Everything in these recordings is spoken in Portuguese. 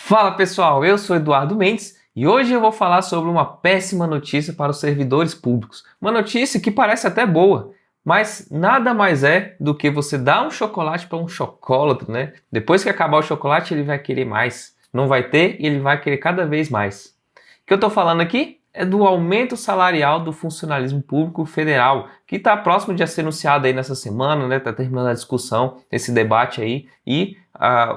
Fala pessoal, eu sou Eduardo Mendes e hoje eu vou falar sobre uma péssima notícia para os servidores públicos. Uma notícia que parece até boa, mas nada mais é do que você dar um chocolate para um chocólatra, né? Depois que acabar o chocolate, ele vai querer mais. Não vai ter e ele vai querer cada vez mais. O que eu estou falando aqui é do aumento salarial do funcionalismo público federal, que está próximo de ser anunciado aí nessa semana, né? Está terminando a discussão, esse debate aí, e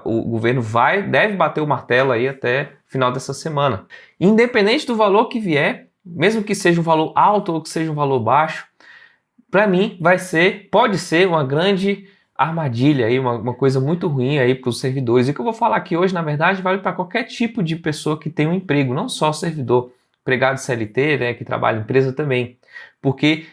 o governo deve bater o martelo aí até o final dessa semana. Independente do valor que vier, mesmo que seja um valor alto ou que seja um valor baixo, para mim pode ser uma grande armadilha aí, uma coisa muito ruim aí para os servidores. E o que eu vou falar aqui hoje, na verdade, vale para qualquer tipo de pessoa que tem um emprego, não só servidor, empregado CLT, né, que trabalha em empresa também. Porque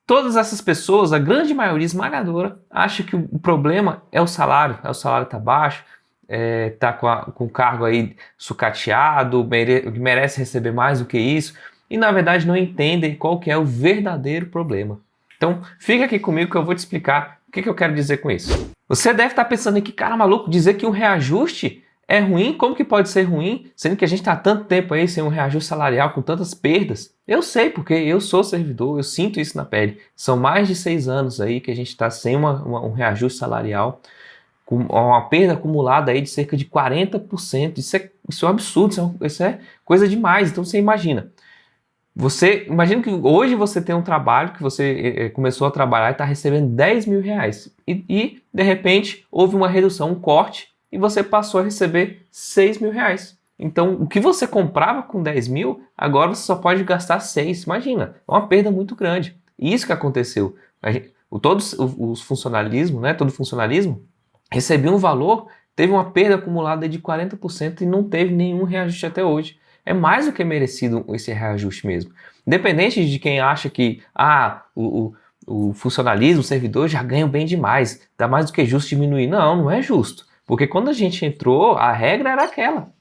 todas essas pessoas, a grande maioria esmagadora, acha que o problema é o salário está baixo, está com o cargo aí sucateado, merece receber mais do que isso, e na verdade não entendem qual que é o verdadeiro problema. Então fica aqui comigo que eu vou te explicar o que eu quero dizer com isso. Você deve estar pensando aqui, cara maluco, dizer que um reajuste é ruim? Como que pode ser ruim, sendo que a gente está há tanto tempo aí sem um reajuste salarial, com tantas perdas? Eu sei, porque eu sou servidor, eu sinto isso na pele. São mais de 6 anos aí que a gente está sem um reajuste salarial, com uma perda acumulada aí de cerca de 40%. Isso é um absurdo, isso é coisa demais. Então você imagina. Você imagina que hoje você tem um trabalho que você começou a trabalhar e está recebendo 10 mil reais e de repente houve uma redução, um corte e você passou a receber 6 mil reais. Então o que você comprava com 10 mil, agora você só pode gastar 6. Imagina, é uma perda muito grande. Isso que aconteceu. Todos os funcionalismo, né, todo funcionalismo recebia um valor, teve uma perda acumulada de 40% e não teve nenhum reajuste até hoje. É mais do que merecido esse reajuste mesmo. Independente de quem acha que o funcionalismo, o servidor já ganham bem demais, dá mais do que justo diminuir. Não, não é justo. Porque quando a gente entrou, a regra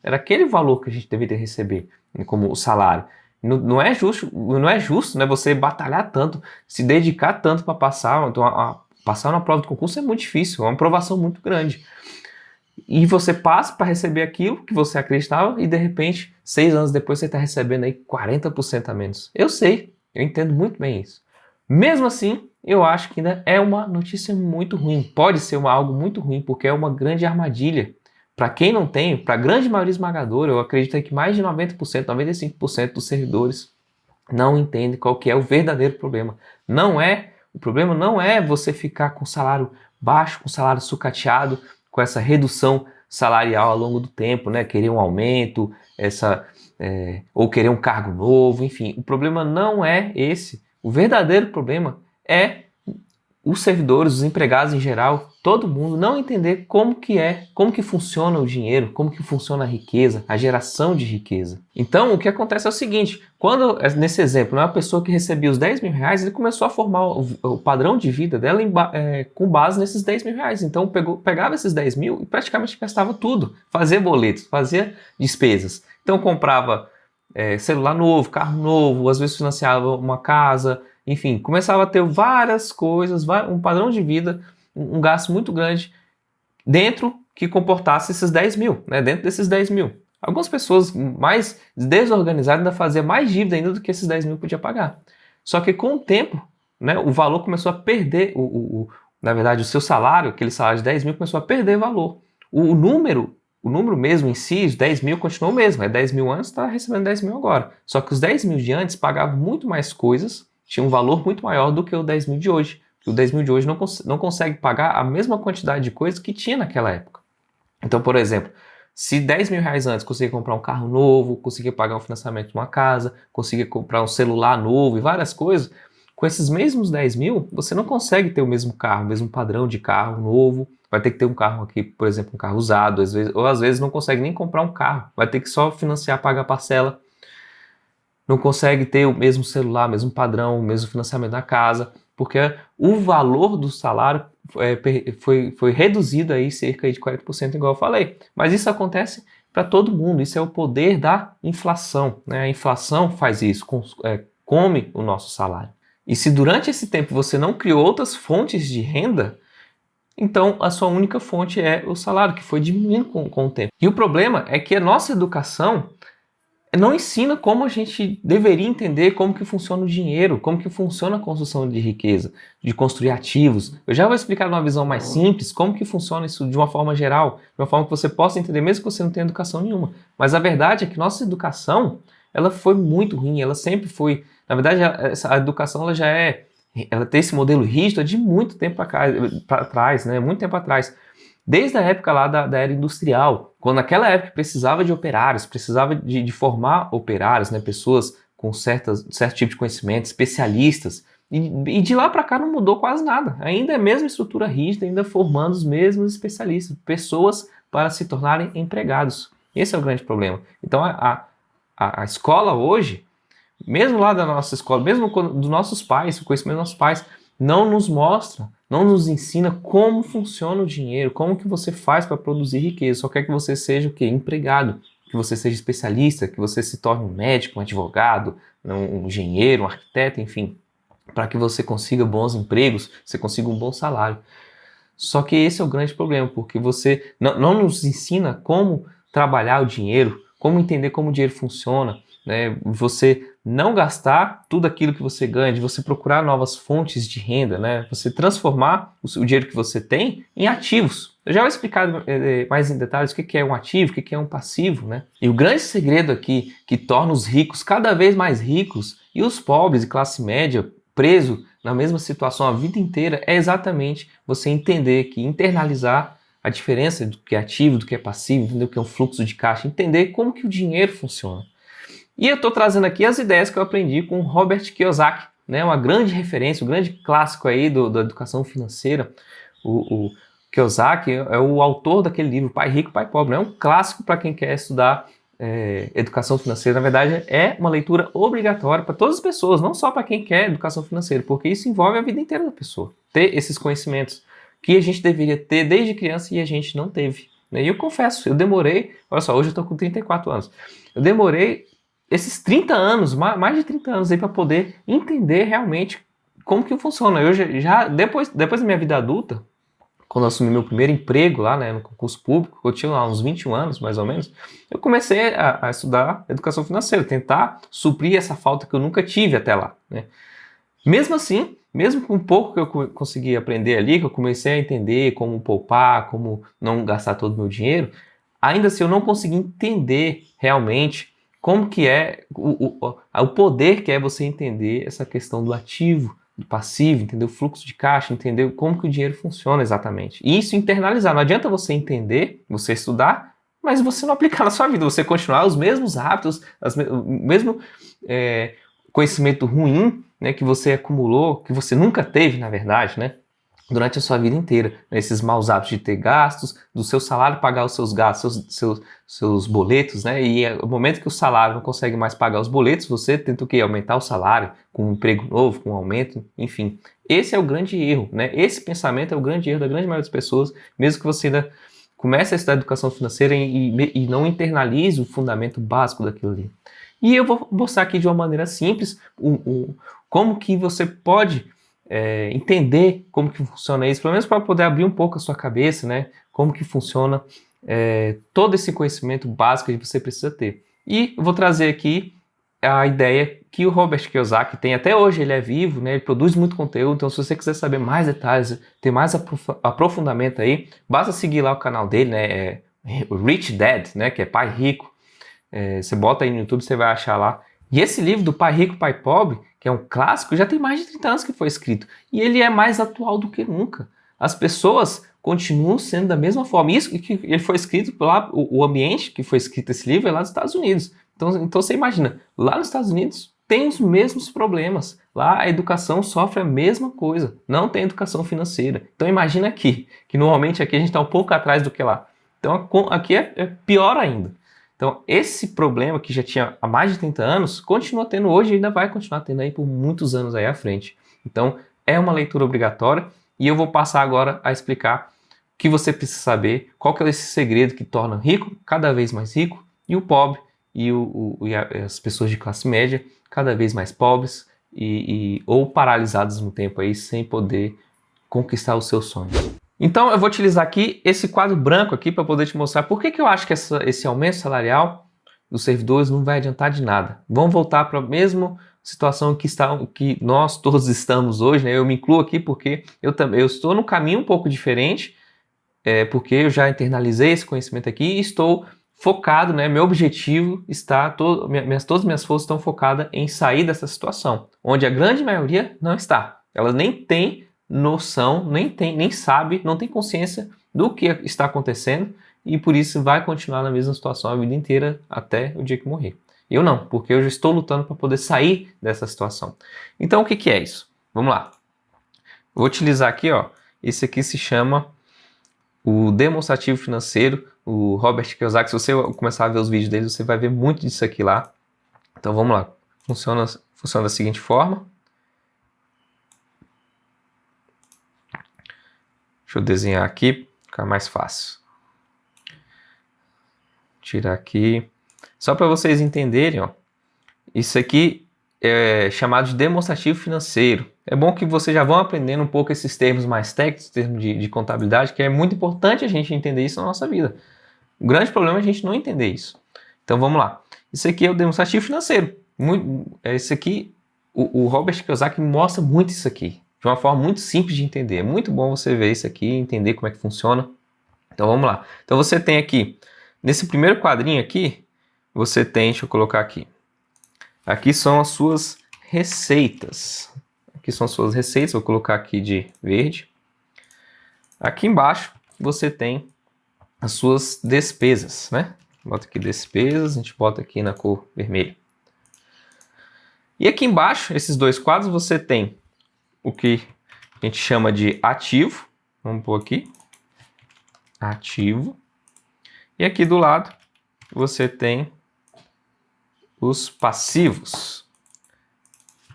era aquele valor que a gente deveria receber como o salário. Não é justo, né, você batalhar tanto, se dedicar tanto para passar. Então, passar na prova de concurso é muito difícil, é uma aprovação muito grande. E você passa para receber aquilo que você acreditava e de repente, 6 anos depois, você está recebendo aí 40% a menos. Eu sei, eu entendo muito bem isso. Mesmo assim, eu acho que ainda é uma notícia muito ruim. Pode ser algo muito ruim, porque é uma grande armadilha. Para quem não tem, para a grande maioria esmagadora, eu acredito que mais de 90%, 95% dos servidores não entendem qual que é o verdadeiro problema. O problema não é você ficar com salário baixo, com salário sucateado, com essa redução salarial ao longo do tempo, né? Querer um aumento, ou querer um cargo novo, enfim. O problema não é esse. O verdadeiro problema é os servidores, os empregados em geral, todo mundo não entender como que funciona o dinheiro, como que funciona a riqueza, a geração de riqueza. Então, o que acontece é o seguinte, nesse exemplo, uma pessoa que recebia os 10 mil reais, ele começou a formar o padrão de vida dela com base nesses 10 mil reais. Então, pegava esses 10 mil e praticamente gastava tudo, fazia boletos, fazia despesas. Então, comprava celular novo, carro novo, às vezes financiava uma casa, enfim, começava a ter várias coisas, um padrão de vida, um gasto muito grande dentro que comportasse esses 10 mil, né? Dentro desses 10 mil. Algumas pessoas mais desorganizadas ainda faziam mais dívida ainda do que esses 10 mil podia pagar. Só que com o tempo, né, o valor começou a perder, na verdade, o seu salário, aquele salário de 10 mil, começou a perder valor. O número mesmo em si, os 10 mil, continuou o mesmo. 10 mil antes, está recebendo 10 mil agora. Só que os 10 mil de antes pagavam muito mais coisas, tinha um valor muito maior do que o 10 mil de hoje. O 10 mil de hoje não consegue pagar a mesma quantidade de coisas que tinha naquela época. Então, por exemplo, se 10 mil reais antes conseguia comprar um carro novo, conseguia pagar um financiamento de uma casa, conseguia comprar um celular novo e várias coisas, com esses mesmos 10 mil, você não consegue ter o mesmo carro, o mesmo padrão de carro novo. Vai ter que ter um carro aqui, por exemplo, um carro usado, às vezes não consegue nem comprar um carro, vai ter que só financiar, pagar parcela. Não consegue ter o mesmo celular, o mesmo padrão, o mesmo financiamento da casa, porque o valor do salário foi reduzido aí cerca de 40%, igual eu falei. Mas isso acontece para todo mundo, isso é o poder da inflação, né? A inflação faz isso, come o nosso salário. E se durante esse tempo você não criou outras fontes de renda, então a sua única fonte é o salário, que foi diminuindo com o tempo. E o problema é que a nossa educação não ensina como a gente deveria entender como que funciona o dinheiro, como que funciona a construção de riqueza, de construir ativos. Eu já vou explicar de uma visão mais simples como que funciona isso de uma forma geral, de uma forma que você possa entender mesmo que você não tenha educação nenhuma. Mas a verdade é que nossa educação, ela foi muito ruim, ela sempre foi. Na verdade, a educação ela tem esse modelo rígido de muito tempo para trás, né? Muito tempo atrás. Desde a época lá da era industrial, quando naquela época precisava de operários, precisava de formar operários, né, pessoas com certo tipo de conhecimento, especialistas, e de lá para cá não mudou quase nada. Ainda é a mesma estrutura rígida, ainda formando os mesmos especialistas, pessoas para se tornarem empregados. Esse é o grande problema. Então a escola hoje, mesmo lá da nossa escola, mesmo dos nossos pais, o conhecimento dos nossos pais, não nos mostra, não nos ensina como funciona o dinheiro, como que você faz para produzir riqueza. Só quer que você seja o quê? Empregado, que você seja especialista, que você se torne um médico, um advogado, um engenheiro, um arquiteto, enfim, para que você consiga bons empregos, você consiga um bom salário. Só que esse é o grande problema, porque você não nos ensina como trabalhar o dinheiro, como entender como o dinheiro funciona, né? Você não gastar tudo aquilo que você ganha, de você procurar novas fontes de renda, né? Você transformar o dinheiro que você tem em ativos. Eu já vou explicar mais em detalhes o que é um ativo, o que é um passivo, né? E o grande segredo aqui que torna os ricos cada vez mais ricos e os pobres e classe média preso na mesma situação a vida inteira é exatamente você entender que internalizar a diferença do que é ativo, do que é passivo, entender o que é um fluxo de caixa, entender como que o dinheiro funciona. E eu estou trazendo aqui as ideias que eu aprendi com Robert Kiyosaki, né, uma grande referência, um grande clássico aí da educação financeira. O Kiyosaki é o autor daquele livro, Pai Rico, Pai Pobre. É um clássico para quem quer estudar educação financeira. Na verdade, é uma leitura obrigatória para todas as pessoas, não só para quem quer educação financeira, porque isso envolve a vida inteira da pessoa. Ter esses conhecimentos que a gente deveria ter desde criança e a gente não teve. E eu confesso, eu demorei, olha só, hoje eu estou com 34 anos, eu demorei esses 30 anos, mais de 30 anos aí para poder entender realmente como que funciona. Eu já depois da minha vida adulta, quando eu assumi meu primeiro emprego lá, né, no concurso público, eu tinha lá uns 21 anos, mais ou menos, eu comecei a estudar educação financeira, tentar suprir essa falta que eu nunca tive até lá, né. Mesmo assim, mesmo com um pouco que eu consegui aprender ali, que eu comecei a entender como poupar, como não gastar todo o meu dinheiro, ainda assim eu não consegui entender realmente como que é o poder que é você entender essa questão do ativo, do passivo, entender o fluxo de caixa, entender como que o dinheiro funciona exatamente. E isso internalizar. Não adianta você entender, você estudar, mas você não aplicar na sua vida, você continuar os mesmos hábitos, o mesmo conhecimento ruim, né, que você acumulou, que você nunca teve, na verdade, né, durante a sua vida inteira. Esses maus hábitos de ter gastos, do seu salário pagar os seus gastos, seus boletos, né? E no momento que o salário não consegue mais pagar os boletos, você tenta o quê? Aumentar o salário com um emprego novo, com um aumento, enfim. Esse é o grande erro, né? Esse pensamento é o grande erro da grande maioria das pessoas, mesmo que você ainda comece a estudar educação financeira e não internalize o fundamento básico daquilo ali. E eu vou mostrar aqui de uma maneira simples como que você pode entender como que funciona isso, pelo menos para poder abrir um pouco a sua cabeça, né? Como que funciona todo esse conhecimento básico que você precisa ter. E eu vou trazer aqui a ideia que o Robert Kiyosaki tem, até hoje ele é vivo, né? Ele produz muito conteúdo, então se você quiser saber mais detalhes, ter mais aprofundamento aí, basta seguir lá o canal dele, né? O Rich Dad, né? Que é Pai Rico. Você bota aí no YouTube, você vai achar lá. E esse livro do Pai Rico, Pai Pobre, que é um clássico, já tem mais de 30 anos que foi escrito. E ele é mais atual do que nunca. As pessoas continuam sendo da mesma forma. Isso que ele foi escrito lá, o ambiente que foi escrito esse livro é lá dos Estados Unidos. Então você imagina, lá nos Estados Unidos tem os mesmos problemas. Lá a educação sofre a mesma coisa. Não tem educação financeira. Então imagina aqui, que normalmente aqui a gente está um pouco atrás do que lá. Então aqui é pior ainda. Então, esse problema que já tinha há mais de 30 anos, continua tendo hoje e ainda vai continuar tendo aí por muitos anos aí à frente. Então, é uma leitura obrigatória e eu vou passar agora a explicar o que você precisa saber, qual que é esse segredo que torna o rico cada vez mais rico e o pobre e as pessoas de classe média cada vez mais pobres ou paralisadas no tempo aí sem poder conquistar os seus sonhos. Então eu vou utilizar aqui esse quadro branco aqui para poder te mostrar por que eu acho que esse aumento salarial dos servidores não vai adiantar de nada. Vamos voltar para a mesma situação que nós todos estamos hoje, né? Eu me incluo aqui porque eu estou num caminho um pouco diferente, porque eu já internalizei esse conhecimento aqui e estou focado, né? Meu objetivo está, todas as minhas forças estão focadas em sair dessa situação, onde a grande maioria não está. Ela nem tem noção, nem sabe, não tem consciência do que está acontecendo e por isso vai continuar na mesma situação a vida inteira até o dia que morrer. Eu não, porque eu já estou lutando para poder sair dessa situação. Então o que é isso? Vamos lá. Vou utilizar aqui, ó, esse aqui se chama o demonstrativo financeiro, o Robert Kiyosaki. Se você começar a ver os vídeos dele, você vai ver muito disso aqui lá. Então vamos lá. Funciona da seguinte forma. Deixa eu desenhar aqui, ficar mais fácil. Tirar aqui. Só para vocês entenderem, ó, isso aqui é chamado de demonstrativo financeiro. É bom que vocês já vão aprendendo um pouco esses termos mais técnicos, termos de contabilidade, que é muito importante a gente entender isso na nossa vida. O grande problema é a gente não entender isso. Então vamos lá. Isso aqui é o demonstrativo financeiro. Esse aqui, o Robert Kiyosaki mostra muito isso aqui, de uma forma muito simples de entender. É muito bom você ver isso aqui, entender como é que funciona. Então vamos lá. Então você tem aqui, nesse primeiro quadrinho aqui, você tem, deixa eu colocar aqui. Aqui são as suas receitas. Aqui são as suas receitas, vou colocar aqui de verde. Aqui embaixo você tem as suas despesas, né? Bota aqui despesas, a gente bota aqui na cor vermelha. E aqui embaixo, esses dois quadros, você tem o que a gente chama de ativo. Vamos pôr aqui. Ativo. E aqui do lado, você tem os passivos.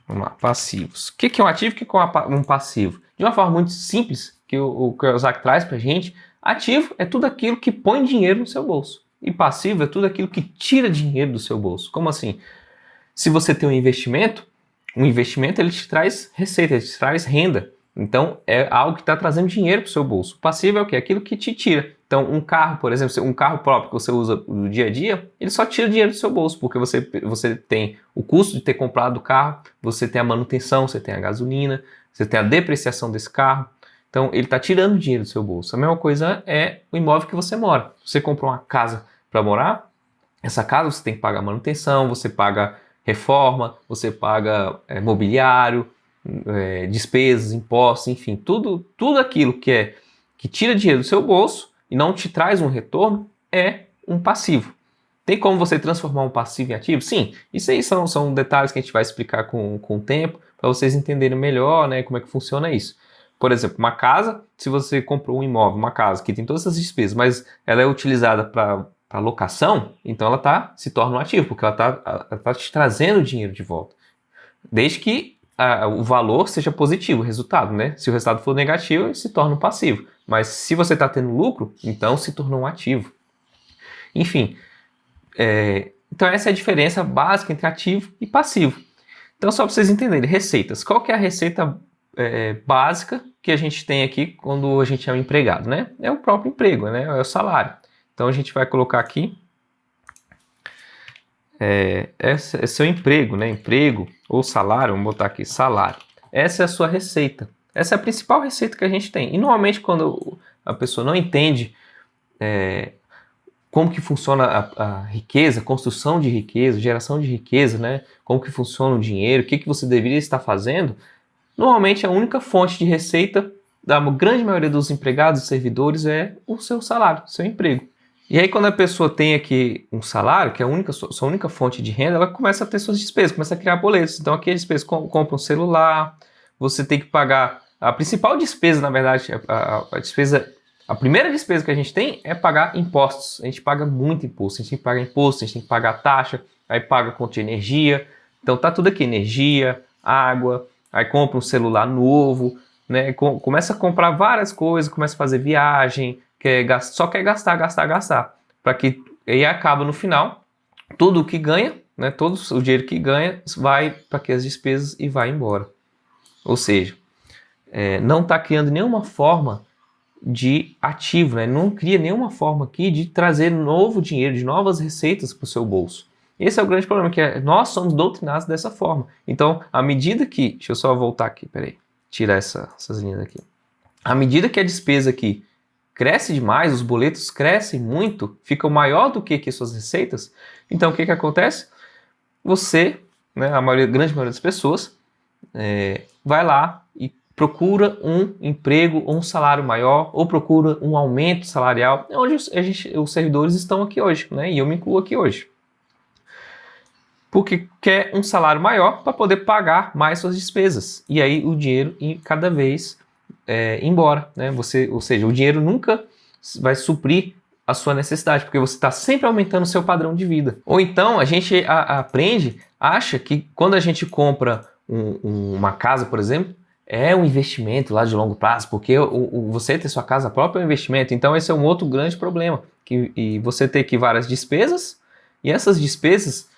Vamos lá, passivos. O que é um ativo e o que é um passivo? De uma forma muito simples, que o Kiyosaki traz para a gente, ativo é tudo aquilo que põe dinheiro no seu bolso. E passivo é tudo aquilo que tira dinheiro do seu bolso. Como assim? Se você tem um investimento ele te traz receita, ele te traz renda. Então é algo que está trazendo dinheiro para o seu bolso. O passivo é o quê? Aquilo que te tira. Então um carro, por exemplo, um carro próprio que você usa no dia a dia, ele só tira dinheiro do seu bolso, porque você tem o custo de ter comprado o carro, você tem a manutenção, você tem a gasolina, você tem a depreciação desse carro. Então ele está tirando dinheiro do seu bolso. A mesma coisa é o imóvel que você mora. Você comprou uma casa para morar, essa casa você tem que pagar manutenção, você paga reforma, você paga mobiliário, despesas, impostos, enfim, tudo aquilo que tira dinheiro do seu bolso e não te traz um retorno é um passivo. Tem como você transformar um passivo em ativo? Sim, isso aí são detalhes que a gente vai explicar com o tempo, para vocês entenderem melhor, né, como é que funciona isso. Por exemplo, uma casa, se você comprou um imóvel, uma casa que tem todas essas despesas, mas ela é utilizada para locação, então ela se torna um ativo, porque ela tá te trazendo dinheiro de volta. Desde que o valor seja positivo, o resultado, né? Se o resultado for negativo, ele se torna um passivo. Mas se você está tendo lucro, então se tornou um ativo. Enfim, então essa é a diferença básica entre ativo e passivo. Então só para vocês entenderem, receitas. Qual que é a receita básica que a gente tem aqui quando a gente é um empregado, né? É o próprio emprego, né? É o salário. Então a gente vai colocar aqui, esse é seu emprego, né? Emprego ou salário, vamos botar aqui salário. Essa é a sua receita. Essa é a principal receita que a gente tem. E normalmente quando a pessoa não entende como que funciona a riqueza, construção de riqueza, geração de riqueza, né? Como que funciona o dinheiro, o que você deveria estar fazendo, normalmente a única fonte de receita da grande maioria dos empregados e servidores é o seu salário, o seu emprego. E aí quando a pessoa tem aqui um salário, que é sua única fonte de renda, ela começa a ter suas despesas, começa a criar boletos. Então aqui as despesas, compra um celular, você tem que pagar, a principal despesa, na verdade, a primeira despesa que a gente tem é pagar impostos. A gente paga muito imposto, a gente tem que pagar imposto, a gente tem que pagar taxa, aí paga conta de energia. Então tá tudo aqui, energia, água, aí compra um celular novo, né? Começa a comprar várias coisas, começa a fazer viagem, só quer gastar, para que aí acaba no final, tudo o que ganha, né, todo o dinheiro que ganha vai para aquelas despesas e vai embora. Ou seja, não está criando nenhuma forma de ativo, né? Não cria nenhuma forma aqui de trazer novo dinheiro, de novas receitas para o seu bolso. Esse é o grande problema, que nós somos doutrinados dessa forma. Então, à medida que... Deixa eu só voltar aqui, peraí. Tirar essas linhas aqui. À medida que a despesa aqui cresce demais, os boletos crescem muito, ficam maior do que suas receitas, então o que acontece? Você, né, a grande maioria das pessoas, vai lá e procura um emprego ou um salário maior, ou procura um aumento salarial, onde os servidores estão aqui hoje, né? E eu me incluo aqui hoje. Porque quer um salário maior para poder pagar mais suas despesas. E aí o dinheiro cada vez embora, né? Ou seja, o dinheiro nunca vai suprir a sua necessidade, porque você está sempre aumentando o seu padrão de vida. Ou então a gente acha que quando a gente compra uma casa, por exemplo, é um investimento lá de longo prazo, porque você ter sua casa própria é um investimento. Então esse é um outro grande problema, e você ter aqui várias despesas, e essas despesas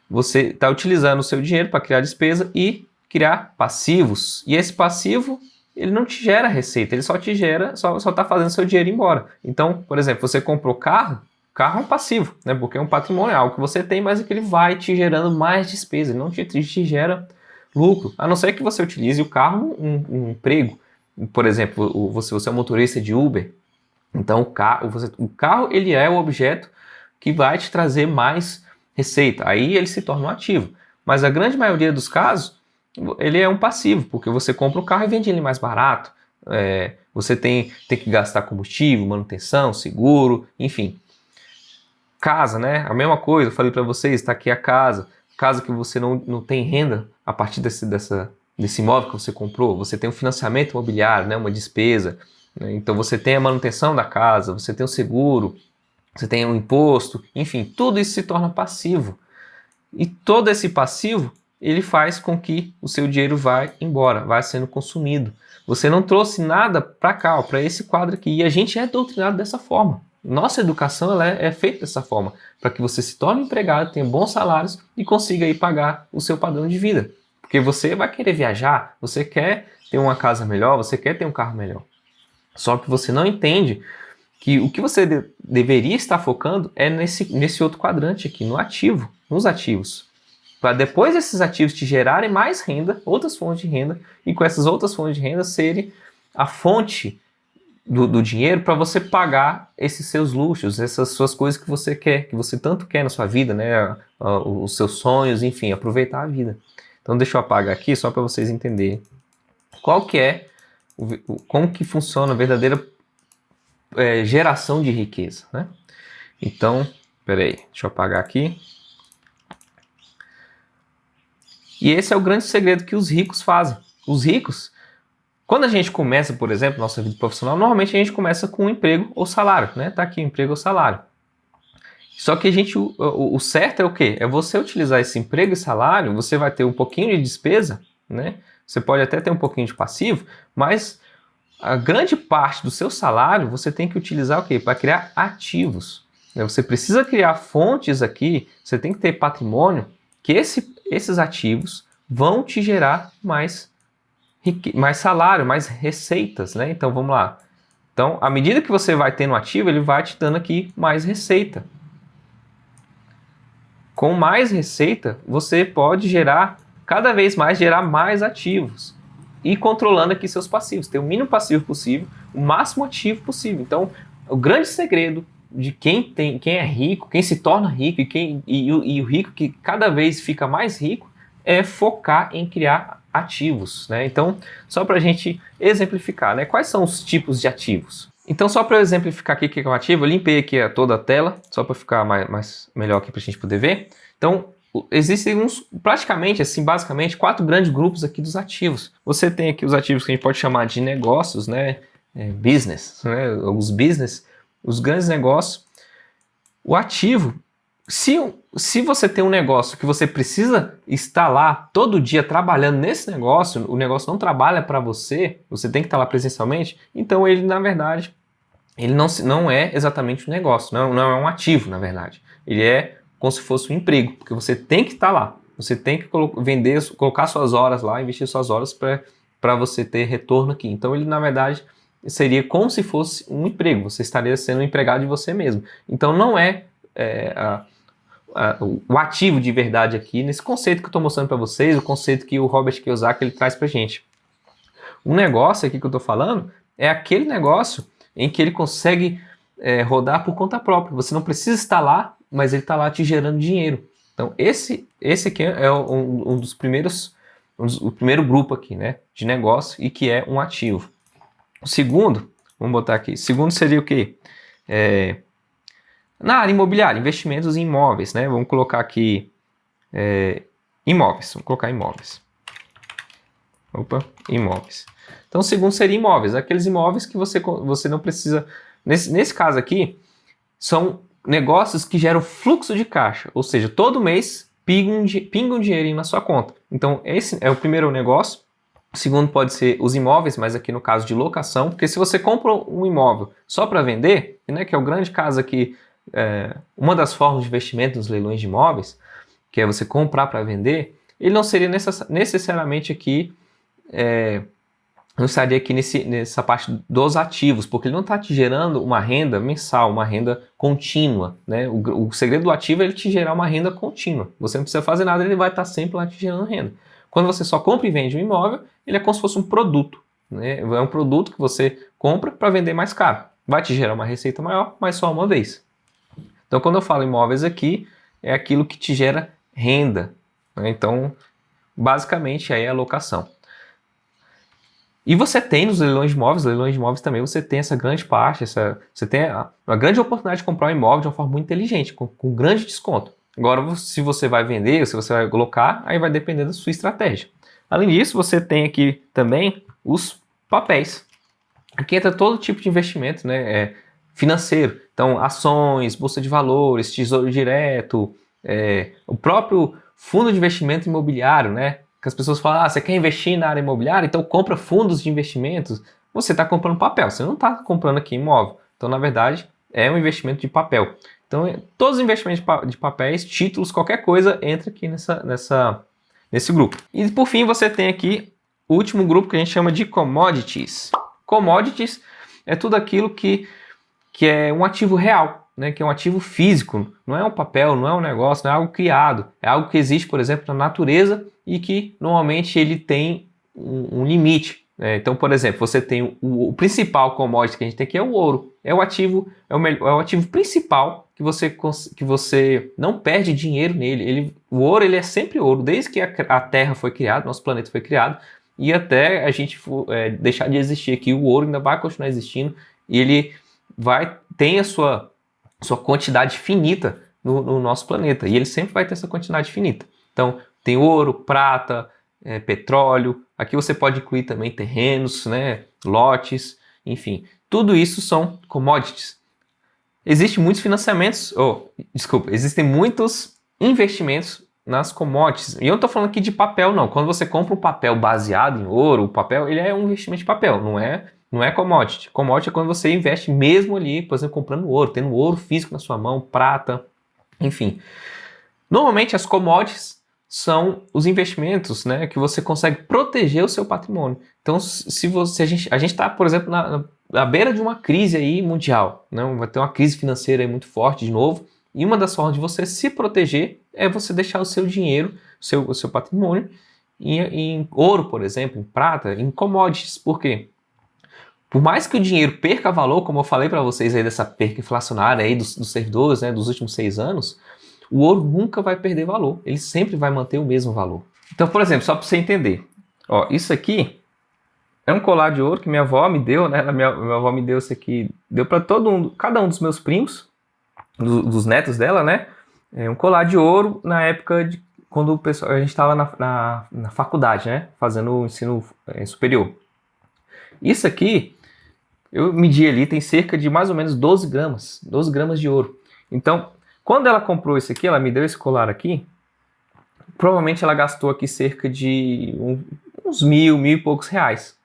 você está utilizando o seu dinheiro para criar despesa e criar passivos. E esse passivo, ele não te gera receita, ele só te gera, só está fazendo seu dinheiro ir embora. Então, por exemplo, você comprou carro é um passivo, né? Porque é um patrimônio, algo que você tem, mas é que ele vai te gerando mais despesa, ele não te gera lucro, a não ser que você utilize o carro um emprego. Por exemplo, você é um motorista de Uber, então o carro ele é o objeto que vai te trazer mais receita, aí ele se torna um ativo. Mas a grande maioria dos casos, ele é um passivo, porque você compra um carro e vende ele mais barato, você tem que gastar combustível, manutenção, seguro, enfim. Casa, né? A mesma coisa, eu falei para vocês, está aqui a casa que você não tem renda a partir desse imóvel que você comprou, você tem um financiamento imobiliário, né? Uma despesa, né? Então você tem a manutenção da casa, você tem o seguro, você tem o imposto, enfim, tudo isso se torna passivo. E todo esse passivo, ele faz com que o seu dinheiro vá embora, vai sendo consumido. Você não trouxe nada para cá, para esse quadro aqui, e a gente é doutrinado dessa forma. Nossa educação ela é feita dessa forma, para que você se torne empregado, tenha bons salários e consiga aí pagar o seu padrão de vida. Porque você vai querer viajar, você quer ter uma casa melhor, você quer ter um carro melhor. Só que você não entende que o que você deveria estar focando é nesse outro quadrante aqui, no ativo, nos ativos. Para depois esses ativos te gerarem mais renda, outras fontes de renda, e com essas outras fontes de renda serem a fonte do dinheiro para você pagar esses seus luxos, essas suas coisas que você quer, que você tanto quer na sua vida, né? Os seus sonhos, enfim, aproveitar a vida. Então deixa eu apagar aqui só para vocês entenderem qual que é, como que funciona a verdadeira geração de riqueza, né? Então, peraí, deixa eu apagar aqui. E esse é o grande segredo que os ricos fazem. Os ricos, quando a gente começa, por exemplo, nossa vida profissional, normalmente a gente começa com um emprego ou salário, né? Tá aqui, emprego ou salário. Só que o certo é o quê? É você utilizar esse emprego e salário, você vai ter um pouquinho de despesa, né? Você pode até ter um pouquinho de passivo, mas a grande parte do seu salário você tem que utilizar o quê? Para criar ativos. Você precisa criar fontes aqui, você tem que ter patrimônio, que esses ativos vão te gerar mais salário, mais receitas, né? Então vamos lá. Então, à medida que você vai tendo ativo, ele vai te dando aqui mais receita. Com mais receita, você pode cada vez mais gerar mais ativos. E controlando aqui seus passivos, ter o mínimo passivo possível, o máximo ativo possível. Então, o grande segredo de quem é rico, quem se torna rico e o rico que cada vez fica mais rico é focar em criar ativos, né? Então, só para a gente exemplificar, né? Quais são os tipos de ativos? Então, só para eu exemplificar aqui o que é um ativo, eu limpei aqui toda a tela, só para ficar melhor aqui para a gente poder ver. Então, existem praticamente, assim, basicamente, 4 grandes grupos aqui dos ativos. Você tem aqui os ativos que a gente pode chamar de negócios, né? Business, né? Os grandes negócios. O ativo, se você tem um negócio que você precisa estar lá todo dia trabalhando nesse negócio, o negócio não trabalha para você, você tem que estar lá presencialmente, então ele, na verdade, ele não é exatamente um negócio, não é um ativo, na verdade. Ele é como se fosse um emprego, porque você tem que estar lá, você tem que colocar suas horas lá, investir suas horas para você ter retorno aqui. Então ele, na verdade, seria como se fosse um emprego, você estaria sendo um empregado de você mesmo. Então não é, o ativo de verdade aqui, nesse conceito que eu estou mostrando para vocês, o conceito que o Robert Kiyosaki ele traz para a gente. O negócio aqui que eu estou falando é aquele negócio em que ele consegue rodar por conta própria. Você não precisa estar lá, mas ele está lá te gerando dinheiro. Então esse aqui é um dos primeiros, o primeiro grupo aqui, né, de negócio e que é um ativo. O segundo, vamos botar aqui, segundo seria o quê? Na área imobiliária, investimentos em imóveis, né? Vamos colocar aqui imóveis, vamos colocar imóveis. Opa, imóveis. Então o segundo seria imóveis, aqueles imóveis que você não precisa, nesse caso aqui, são negócios que geram fluxo de caixa, ou seja, todo mês pinga um dinheirinho na sua conta. Então esse é o primeiro negócio. O segundo pode ser os imóveis, mas aqui no caso de locação, porque se você compra um imóvel só para vender, né, que é o grande caso aqui, uma das formas de investimento nos leilões de imóveis, que é você comprar para vender, ele não seria necessariamente aqui, não estaria aqui nessa parte dos ativos, porque ele não está te gerando uma renda mensal, uma renda contínua, né? O segredo do ativo é ele te gerar uma renda contínua. Você não precisa fazer nada, ele vai estar sempre lá te gerando renda. Quando você só compra e vende um imóvel, ele é como se fosse um produto, né? É um produto que você compra para vender mais caro. Vai te gerar uma receita maior, mas só uma vez. Então, quando eu falo imóveis aqui, é aquilo que te gera renda, né? Então, basicamente, aí é a locação. E você tem nos leilões de imóveis também, você tem essa grande parte, você tem uma grande oportunidade de comprar um imóvel de uma forma muito inteligente, com grande desconto. Agora, se você vai vender ou se você vai colocar, aí vai depender da sua estratégia. Além disso, você tem aqui também os papéis. Aqui entra todo tipo de investimento, né, financeiro. Então, ações, bolsa de valores, tesouro direto, o próprio fundo de investimento imobiliário, né? Que as pessoas falam, você quer investir na área imobiliária? Então compra fundos de investimentos. Você está comprando papel, você não está comprando aqui imóvel. Então, na verdade, é um investimento de papel. Então, todos os investimentos de papéis, títulos, qualquer coisa, entra aqui nesse grupo. E, por fim, você tem aqui o último grupo que a gente chama de commodities. Commodities é tudo aquilo que é um ativo real, né? Que é um ativo físico. Não é um papel, não é um negócio, não é algo criado. É algo que existe, por exemplo, na natureza e que, normalmente, ele tem um limite. Então, por exemplo, você tem o principal commodity que a gente tem aqui é o ouro. É o ativo principal que você não perde dinheiro nele. O ouro ele é sempre ouro, desde que a Terra foi criada, nosso planeta foi criado, e até a gente deixar de existir aqui, o ouro ainda vai continuar existindo e ele tem a sua quantidade finita no nosso planeta, e ele sempre vai ter essa quantidade finita. Então, tem ouro, prata, petróleo, aqui você pode incluir também terrenos, né, lotes, enfim, tudo isso são commodities. Existem muitos existem muitos investimentos nas commodities, e eu não estou falando aqui de papel não, quando você compra um papel baseado em ouro, o papel ele é um investimento de papel, não é commodity. Commodity é quando você investe mesmo ali, por exemplo, comprando ouro, tendo ouro físico na sua mão, prata, enfim. Normalmente as commodities são os investimentos, né, que você consegue proteger o seu patrimônio. Então, a gente está, por exemplo, na beira de uma crise aí mundial, né, vai ter uma crise financeira aí muito forte de novo, e uma das formas de você se proteger é você deixar o seu dinheiro, o seu patrimônio, em ouro, por exemplo, em prata, em commodities. Por quê? Por mais que o dinheiro perca valor, como eu falei para vocês aí dessa perca inflacionária aí dos servidores, né, dos últimos 6 anos, o ouro nunca vai perder valor, ele sempre vai manter o mesmo valor. Então, por exemplo, só para você entender, isso aqui é um colar de ouro que minha avó me deu, né? Minha avó me deu isso aqui, deu para cada um dos meus primos, dos netos dela, né? Um colar de ouro na época quando a gente estava na faculdade, né? Fazendo o ensino superior. Isso aqui, eu medi ali, tem cerca de mais ou menos 12 gramas de ouro. Então, quando ela comprou isso aqui, ela me deu esse colar aqui, provavelmente ela gastou aqui cerca de uns mil e poucos reais.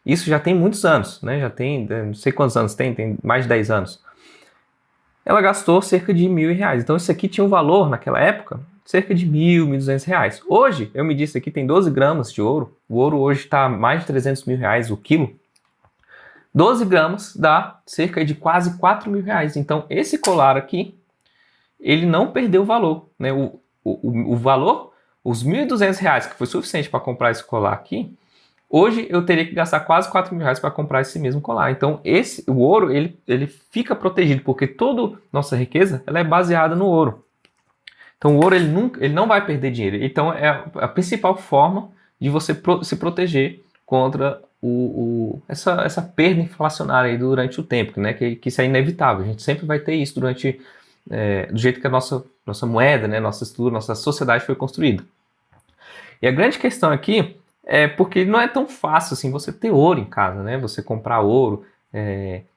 Isso já tem muitos anos, né? Já tem, não sei quantos anos tem mais de 10 anos. Ela gastou cerca de R$1.000. Então isso aqui tinha um valor, naquela época, cerca de R$1.200. Hoje, eu me disse aqui, tem 12 gramas de ouro. O ouro hoje está mais de R$300.000 o quilo. 12 gramas dá cerca de quase 4 mil reais. Então, esse colar aqui, ele não perdeu o valor, né? O valor, os 1.200 reais, que foi suficiente para comprar esse colar aqui, hoje eu teria que gastar quase 4 mil reais para comprar esse mesmo colar. Então, o ouro, ele fica protegido, porque toda nossa riqueza ela é baseada no ouro. Então, o ouro ele não vai perder dinheiro. Então, é a principal forma de você se proteger contra essa perda inflacionária aí durante o tempo, né? Que isso é inevitável. A gente sempre vai ter isso do jeito que a nossa moeda, né? Nossa estrutura, nossa sociedade foi construída. E a grande questão aqui é porque não é tão fácil assim você ter ouro em casa, né? Você comprar ouro,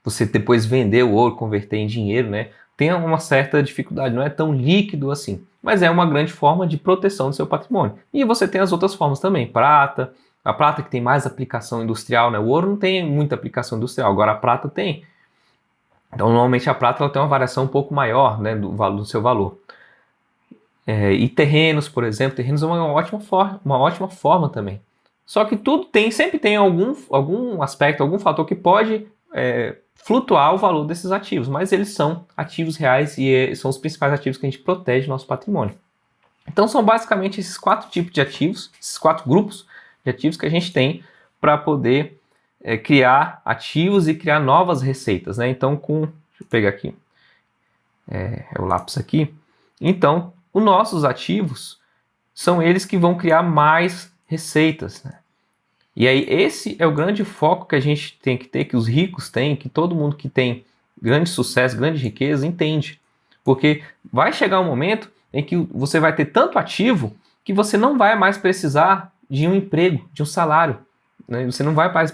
você depois vender o ouro, converter em dinheiro, né? Tem uma certa dificuldade, não é tão líquido assim, mas é uma grande forma de proteção do seu patrimônio. E você tem as outras formas também, prata, a prata que tem mais aplicação industrial, né? O ouro não tem muita aplicação industrial, agora a prata tem. Então, normalmente a prata ela tem uma variação um pouco maior, né, do seu valor. E terrenos, por exemplo, terrenos é uma ótima forma também. Só que sempre tem algum aspecto, algum fator que pode flutuar o valor desses ativos, mas eles são ativos reais e são os principais ativos que a gente protege no nosso patrimônio. Então são basicamente esses 4 tipos de ativos, esses 4 grupos de ativos que a gente tem para poder criar ativos e criar novas receitas, né? Então deixa eu pegar aqui, o lápis aqui. Então, os nossos ativos são eles que vão criar mais receitas, né? E aí esse é o grande foco que a gente tem que ter, que os ricos têm, que todo mundo que tem grande sucesso, grande riqueza entende. Porque vai chegar um momento em que você vai ter tanto ativo que você não vai mais precisar de um emprego, de um salário, né? Você não vai mais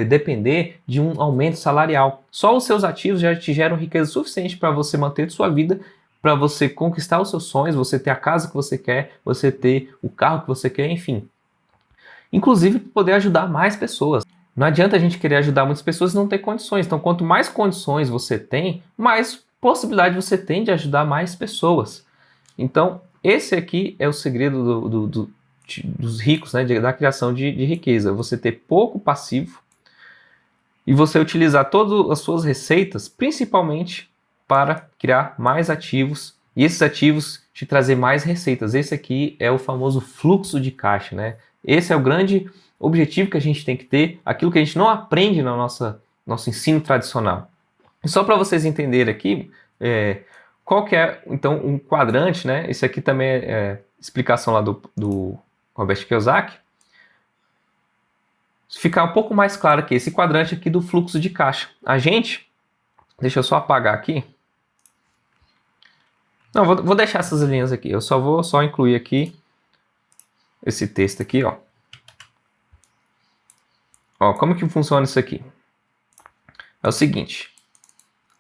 depender de um aumento salarial. Só os seus ativos já te geram riqueza suficiente para você manter sua vida, para você conquistar os seus sonhos, você ter a casa que você quer, você ter o carro que você quer, enfim. Inclusive para poder ajudar mais pessoas. Não adianta a gente querer ajudar muitas pessoas e não ter condições. Então, quanto mais condições você tem, mais possibilidade você tem de ajudar mais pessoas. Então, esse aqui é o segredo dos ricos, né, da criação de riqueza. Você ter pouco passivo e você utilizar todas as suas receitas, principalmente para criar mais ativos e esses ativos te trazer mais receitas. Esse aqui é o famoso fluxo de caixa, né? Esse é o grande objetivo que a gente tem que ter, aquilo que a gente não aprende no nosso ensino tradicional. E só para vocês entenderem aqui, qual que é, então, um quadrante, né? Esse aqui também é explicação lá do Robert Kiyosaki. Ficar um pouco mais claro aqui, esse quadrante aqui do fluxo de caixa. Deixa eu só apagar aqui. Não, vou deixar essas linhas aqui, eu vou incluir aqui esse texto aqui, ó. Ó, como que funciona isso aqui? É o seguinte,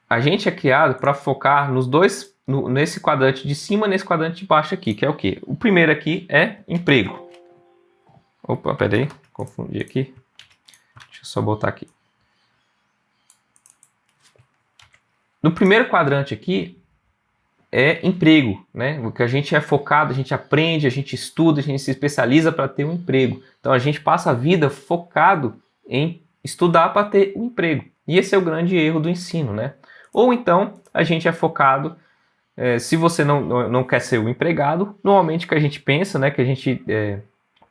a gente é criado para focar nesse quadrante de cima e nesse quadrante de baixo aqui, que é o quê? O primeiro aqui é emprego. Opa, peraí, confundi aqui. Deixa eu só botar aqui. No primeiro quadrante aqui é emprego, né? O que a gente é focado, a gente aprende, a gente estuda, a gente se especializa para ter um emprego. Então a gente passa a vida focado em estudar para ter um emprego. E esse é o grande erro do ensino, né? Ou então a gente é focado, se você não quer ser o empregado, normalmente o que a gente pensa, né, que a gente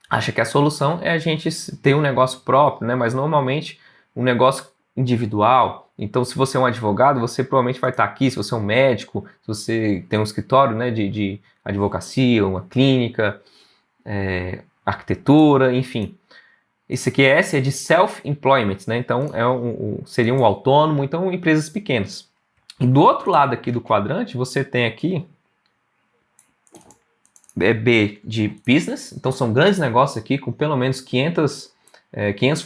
acha que a solução é a gente ter um negócio próprio, né? Mas normalmente um negócio individual. Então, se você é um advogado, você provavelmente vai estar aqui. Se você é um médico, se você tem um escritório, né, de advocacia, uma clínica, arquitetura, enfim. Esse é de self-employment, né? Então, seria um autônomo, então empresas pequenas. E do outro lado aqui do quadrante, você tem aqui B de business, então são grandes negócios aqui com pelo menos 500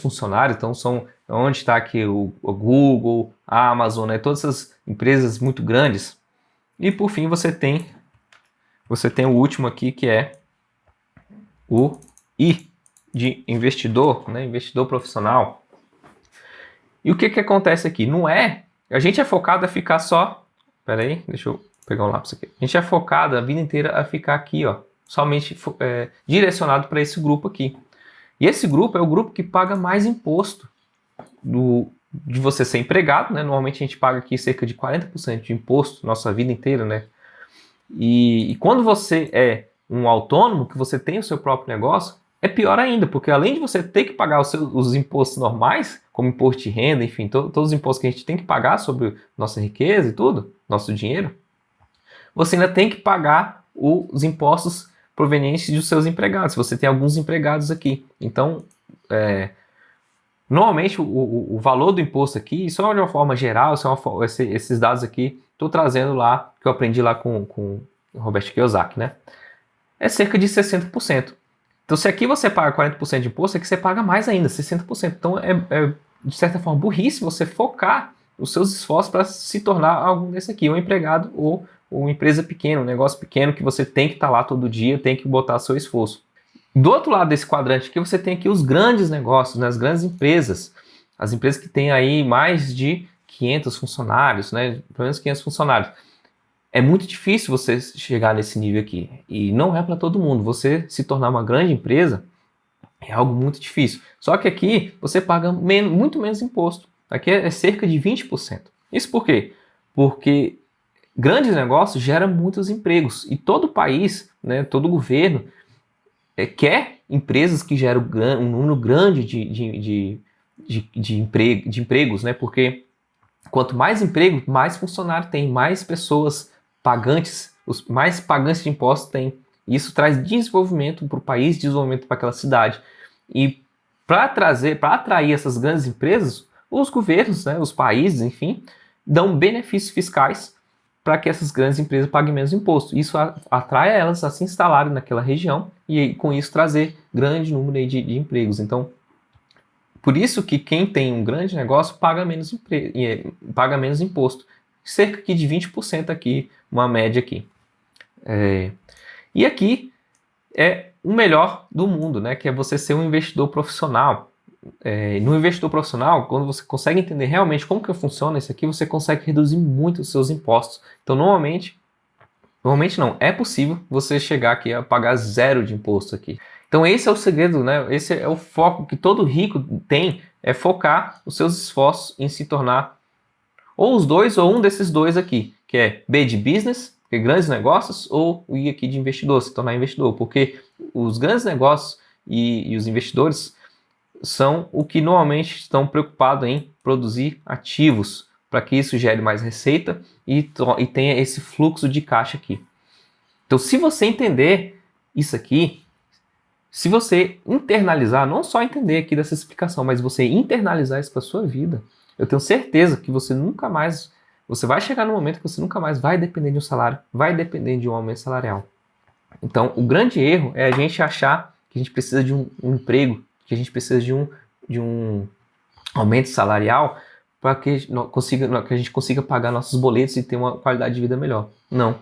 funcionários, então são onde está aqui o Google, a Amazon, né, todas essas empresas muito grandes. E por fim você tem o último aqui que é o I de investidor, né, investidor profissional. E o que acontece aqui? A gente é focado a ficar só, peraí, deixa eu pegar um lápis aqui. A gente é focado a vida inteira a ficar aqui, ó, somente direcionado para esse grupo aqui. E esse grupo é o grupo que paga mais imposto de você ser empregado, né? Normalmente a gente paga aqui cerca de 40% de imposto nossa vida inteira, né? E quando você é um autônomo, que você tem o seu próprio negócio, é pior ainda, porque além de você ter que pagar os impostos normais, como imposto de renda, enfim, todos os impostos que a gente tem que pagar sobre nossa riqueza e tudo, nosso dinheiro, você ainda tem que pagar os impostos provenientes dos seus empregados. Você tem alguns empregados aqui. Então, normalmente o valor do imposto aqui, isso é de uma forma geral, esses dados aqui, estou trazendo lá, que eu aprendi lá com o Robert Kiyosaki, né? É cerca de 60%. Então, se aqui você paga 40% de imposto, aqui você paga mais ainda, 60%. Então, de certa forma, burrice você focar os seus esforços para se tornar algum desse aqui, um empregado ou uma empresa pequena, um negócio pequeno que você tem que estar lá todo dia, tem que botar seu esforço. Do outro lado desse quadrante aqui, você tem aqui os grandes negócios, né, as grandes empresas, as empresas que têm aí mais de 500 funcionários, né, pelo menos 500 funcionários. É muito difícil você chegar nesse nível aqui, e não é para todo mundo. Você se tornar uma grande empresa é algo muito difícil. Só que aqui você paga muito menos imposto. Aqui é cerca de 20%. Isso por quê? Porque grandes negócios geram muitos empregos, e todo país, né, todo governo quer empresas que geram um número grande de empregos, né? Porque quanto mais emprego, mais funcionário tem, mais pessoas pagantes, mais pagantes de impostos tem. Isso traz desenvolvimento para o país, desenvolvimento para aquela cidade. E para atrair essas grandes empresas, os governos, né, os países, enfim, dão benefícios fiscais para que essas grandes empresas paguem menos imposto. Isso atrai elas a se instalarem naquela região e com isso trazer grande número de empregos. Então, por isso que quem tem um grande negócio paga menos imposto. Cerca de 20% aqui, uma média aqui. E aqui é o melhor do mundo, né? Que é você ser um investidor profissional. No investidor profissional, quando você consegue entender realmente como que funciona isso aqui, você consegue reduzir muito os seus impostos. Então, normalmente não, é possível você chegar aqui a pagar zero de imposto aqui. Então esse é o segredo, né? Esse é o foco que todo rico tem, é focar os seus esforços em se tornar ou os dois ou um desses dois aqui, que é B de business, que é grandes negócios, ou o I aqui de investidor, se tornar investidor, porque os grandes negócios e os investidores são o que normalmente estão preocupados em produzir ativos, para que isso gere mais receita e tenha esse fluxo de caixa aqui. Então, se você entender isso aqui, se você internalizar, não só entender aqui dessa explicação, mas você internalizar isso para a sua vida, eu tenho certeza que você vai chegar no momento que você nunca mais vai depender de um salário, vai depender de um aumento salarial. Então, o grande erro é a gente achar que a gente precisa de um emprego, que a gente precisa de um aumento salarial para que a gente consiga pagar nossos boletos e ter uma qualidade de vida melhor. Não.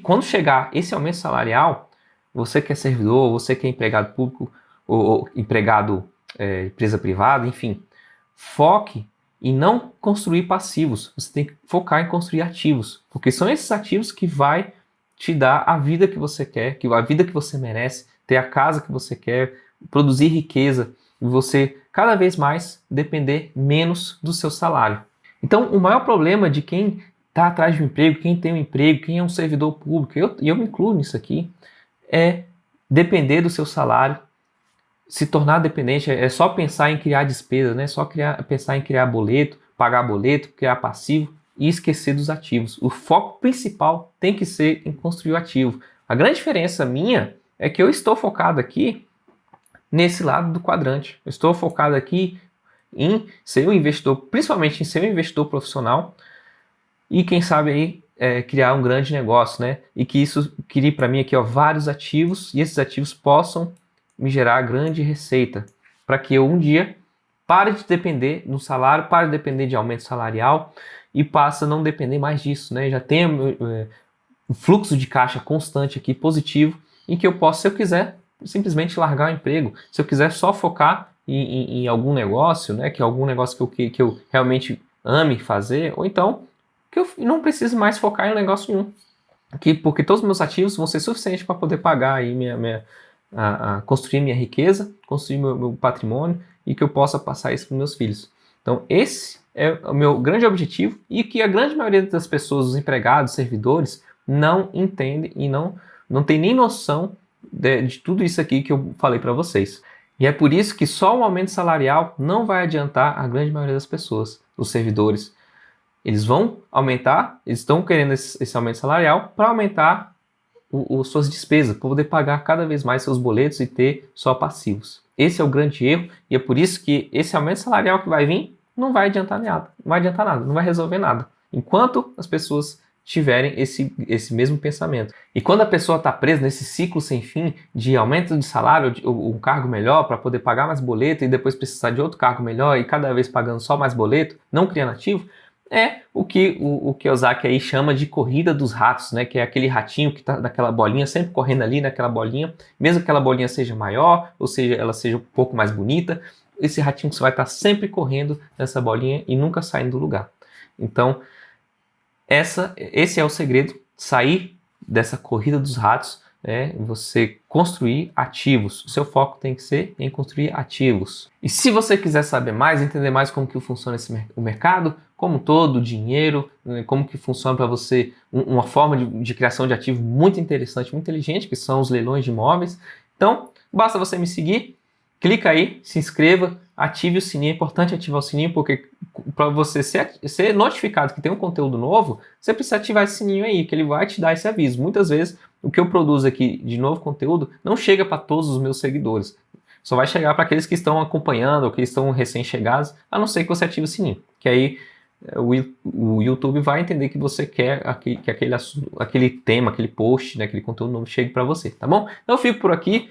Quando chegar esse aumento salarial, você que é servidor, você que é empregado público, ou empregado empresa privada, enfim, foque em não construir passivos. Você tem que focar em construir ativos, porque são esses ativos que vai te dar a vida que você quer, a vida que você merece, ter a casa que você quer, produzir riqueza e você cada vez mais depender menos do seu salário. Então, o maior problema de quem está atrás de um emprego, quem tem um emprego, quem é um servidor público, e eu me incluo nisso aqui, é depender do seu salário, se tornar dependente, é só pensar em criar despesas, né? Só pensar em criar boleto, pagar boleto, criar passivo e esquecer dos ativos. O foco principal tem que ser em construir o ativo. A grande diferença minha é que eu estou focado aqui nesse lado do quadrante. Eu estou focado aqui em ser um investidor, principalmente em ser um investidor profissional e quem sabe aí criar um grande negócio, né? E que isso crie para mim aqui vários ativos e esses ativos possam me gerar grande receita para que eu um dia pare de depender do salário, pare de depender de aumento salarial e passe a não depender mais disso, né? Já tenha um fluxo de caixa constante aqui positivo em que eu posso, se eu quiser, simplesmente largar o emprego. Se eu quiser só focar em algum negócio, né, que é algum negócio que eu realmente ame fazer, ou então que eu não preciso mais focar em negócio nenhum. Porque todos os meus ativos vão ser suficientes para poder pagar aí construir minha riqueza, construir meu patrimônio e que eu possa passar isso para meus filhos. Então esse é o meu grande objetivo e que a grande maioria das pessoas, os empregados, servidores, não entendem e não tem nem noção de tudo isso aqui que eu falei para vocês. E é por isso que só o aumento salarial não vai adiantar a grande maioria das pessoas, os servidores. Eles vão aumentar, eles estão querendo esse aumento salarial para aumentar suas despesas, para poder pagar cada vez mais seus boletos e ter só passivos. Esse é o grande erro e é por isso que esse aumento salarial que vai vir não vai adiantar nada, não vai resolver nada, enquanto as pessoas tiverem esse mesmo pensamento. E quando a pessoa está presa nesse ciclo sem fim de aumento de salário, um cargo melhor para poder pagar mais boleto e depois precisar de outro cargo melhor e cada vez pagando só mais boleto, não criando ativo, é o que o Kiyosaki aí chama de corrida dos ratos, né? Que é aquele ratinho que está naquela bolinha, sempre correndo ali naquela bolinha, mesmo que aquela bolinha seja maior, ou seja, ela seja um pouco mais bonita, esse ratinho você vai estar sempre correndo nessa bolinha e nunca saindo do lugar. Então, esse é o segredo, sair dessa corrida dos ratos, você construir ativos. O seu foco tem que ser em construir ativos. E se você quiser saber mais, entender mais como que funciona o mercado, como todo, o dinheiro, como que funciona para você uma forma de criação de ativo muito interessante, muito inteligente, que são os leilões de imóveis. Então, basta você me seguir, clica aí, se inscreva, ative o sininho. É importante ativar o sininho porque para você ser notificado que tem um conteúdo novo, você precisa ativar esse sininho aí, que ele vai te dar esse aviso. Muitas vezes o que eu produzo aqui de novo conteúdo não chega para todos os meus seguidores. Só vai chegar para aqueles que estão acompanhando ou que estão recém-chegados, a não ser que você ative o sininho. Que aí o YouTube vai entender que você quer que aquele tema, aquele post, né, aquele conteúdo novo chegue para você, tá bom? Então eu fico por aqui.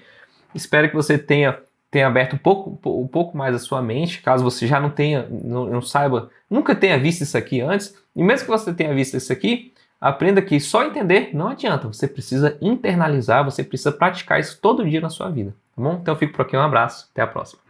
Espero que você tenha aberto um pouco mais a sua mente, caso você já não saiba, nunca tenha visto isso aqui antes. E mesmo que você tenha visto isso aqui, aprenda que só entender não adianta. Você precisa internalizar, você precisa praticar isso todo dia na sua vida, tá bom? Então eu fico por aqui, um abraço, até a próxima.